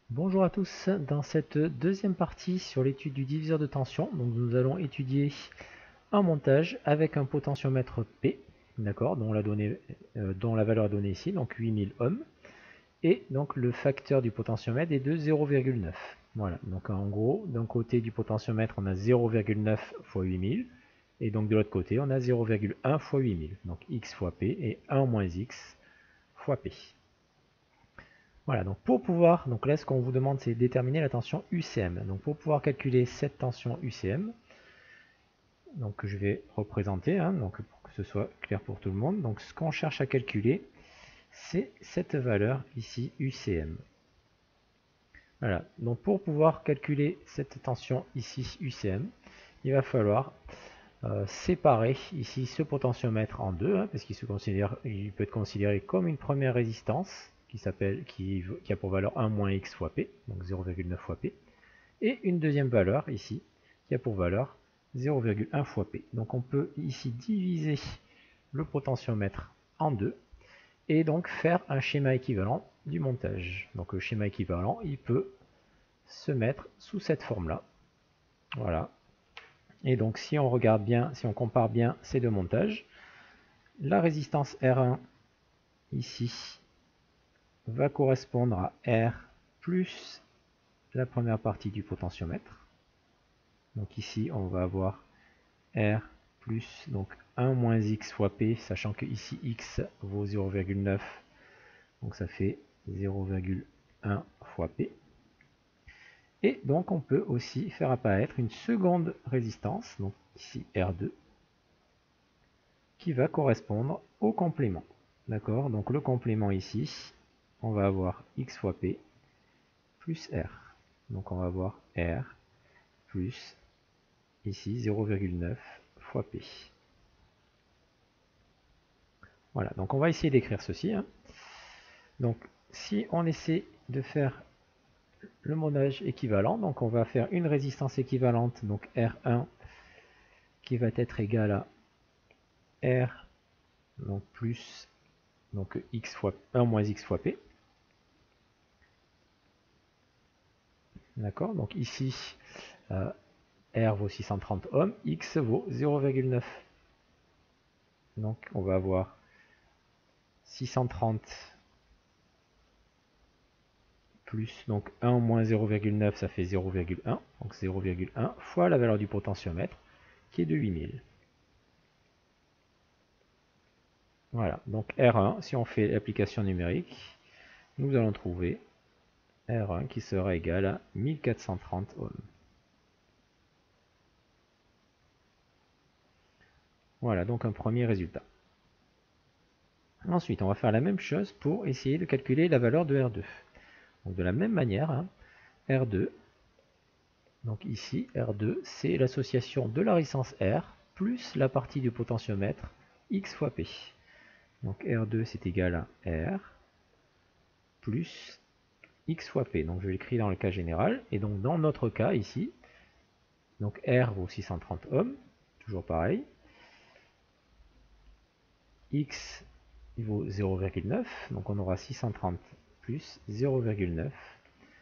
Bonjour à tous, dans cette deuxième partie sur l'étude du diviseur de tension, donc nous allons étudier un montage avec un potentiomètre P, d'accord, dont la valeur est donnée ici, donc 8000 ohms, et donc le facteur du potentiomètre est de 0,9. Voilà, donc en gros, d'un côté du potentiomètre on a 0,9 fois 8000, et donc de l'autre côté on a 0,1 fois 8000, donc x fois P et 1 moins x fois P. Voilà, donc pour pouvoir, donc là ce qu'on vous demande c'est de déterminer la tension UCM. Donc pour pouvoir calculer cette tension UCM, donc je vais représenter, donc pour que ce soit clair pour tout le monde. Donc ce qu'on cherche à calculer, c'est cette valeur ici UCM. Voilà, donc pour pouvoir calculer cette tension ici UCM, il va falloir séparer ici ce potentiomètre en deux, parce il peut être considéré comme une première résistance qui a pour valeur 1 moins x fois P, donc 0,9 fois P, et une deuxième valeur ici qui a pour valeur 0,1 fois P. Donc on peut ici diviser le potentiomètre en deux et donc faire un schéma équivalent du montage. Donc le schéma équivalent, il peut se mettre sous cette forme-là. Voilà. Et donc si on regarde bien, si on compare bien ces deux montages, la résistance R1 ici va correspondre à R plus la première partie du potentiomètre. Donc ici on va avoir R plus donc 1 moins x fois P, sachant que ici x vaut 0,9, donc ça fait 0,1 fois P. Et donc on peut aussi faire apparaître une seconde résistance, donc ici R2, qui va correspondre au complément. D'accord, donc le complément ici, on va avoir x fois P plus R. Donc on va avoir R plus ici 0,9 fois P. Voilà, donc on va essayer d'écrire ceci. Donc si on essaie de faire le montage équivalent, donc on va faire une résistance équivalente, donc R1 qui va être égal à R donc plus donc x fois 1 moins x fois P. D'accord, donc ici R vaut 630 ohms, X vaut 0,9. Donc on va avoir 630 plus donc 1 moins 0,9, ça fait 0,1. Donc 0,1 fois la valeur du potentiomètre qui est de 8000. Voilà, donc R1, si on fait l'application numérique, nous allons trouver R1 qui sera égal à 1430 ohms. Voilà donc un premier résultat. Ensuite, on va faire la même chose pour essayer de calculer la valeur de R2. Donc de la même manière, R2, donc ici R2, c'est l'association de la résistance R plus la partie du potentiomètre X fois P. Donc R2 c'est égal à R plus X fois P. Donc je l'écris dans le cas général. Et donc dans notre cas ici, donc R vaut 630 ohms, toujours pareil. X il vaut 0,9, donc on aura 630 plus 0,9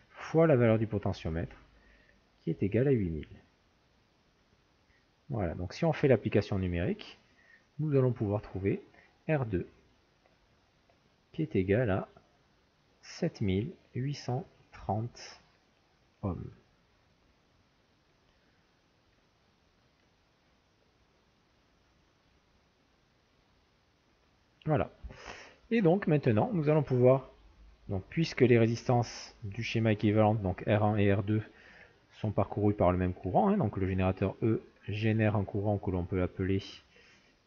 fois la valeur du potentiomètre qui est égale à 8000. Voilà, donc si on fait l'application numérique, nous allons pouvoir trouver R2 qui est égal à 7830 ohms. Voilà. Et donc maintenant, nous allons pouvoir, donc, puisque les résistances du schéma équivalent, donc R1 et R2, sont parcourues par le même courant, donc le générateur E génère un courant que l'on peut appeler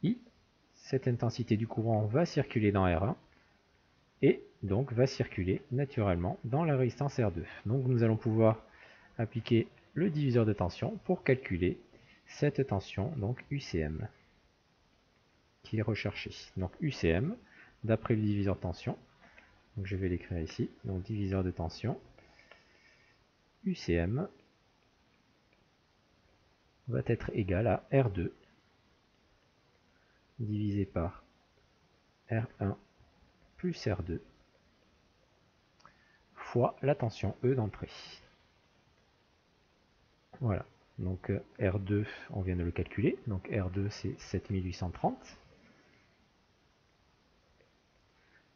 I. Cette intensité du courant va circuler dans R1 et donc va circuler naturellement dans la résistance R2. Donc nous allons pouvoir appliquer le diviseur de tension pour calculer cette tension, donc UCM, qui est recherchée. Donc UCM, d'après le diviseur de tension, donc je vais l'écrire ici, donc diviseur de tension, UCM va être égal à R2 divisé par R1 plus R2 fois la tension E d'entrée. Voilà, donc R2, on vient de le calculer, donc R2 c'est 7830,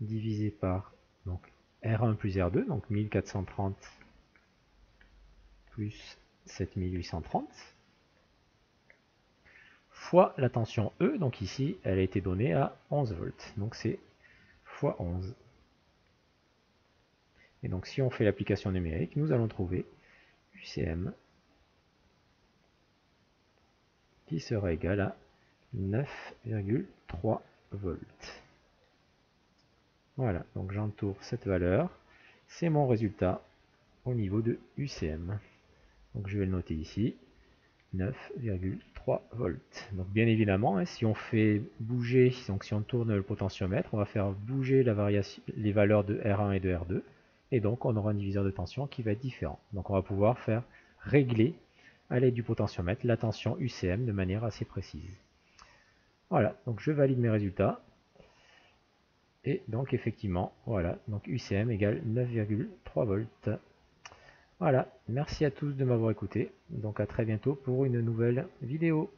divisé par donc, R1 plus R2, donc 1430 plus 7830, fois la tension E, donc ici elle a été donnée à 11 volts, donc c'est fois 11. Et donc si on fait l'application numérique, nous allons trouver UCM qui sera égal à 9,3 volts. Voilà, donc j'entoure cette valeur, c'est mon résultat au niveau de UCM. Donc je vais le noter ici, 9,3 volts. Donc bien évidemment, si on fait bouger, donc si on tourne le potentiomètre, on va faire bouger la variation, les valeurs de R1 et de R2, et donc on aura un diviseur de tension qui va être différent. Donc on va pouvoir faire régler à l'aide du potentiomètre la tension UCM de manière assez précise. Voilà, donc je valide mes résultats. Et donc effectivement, voilà, donc UCM égale 9,3 volts. Voilà, merci à tous de m'avoir écouté. Donc à très bientôt pour une nouvelle vidéo.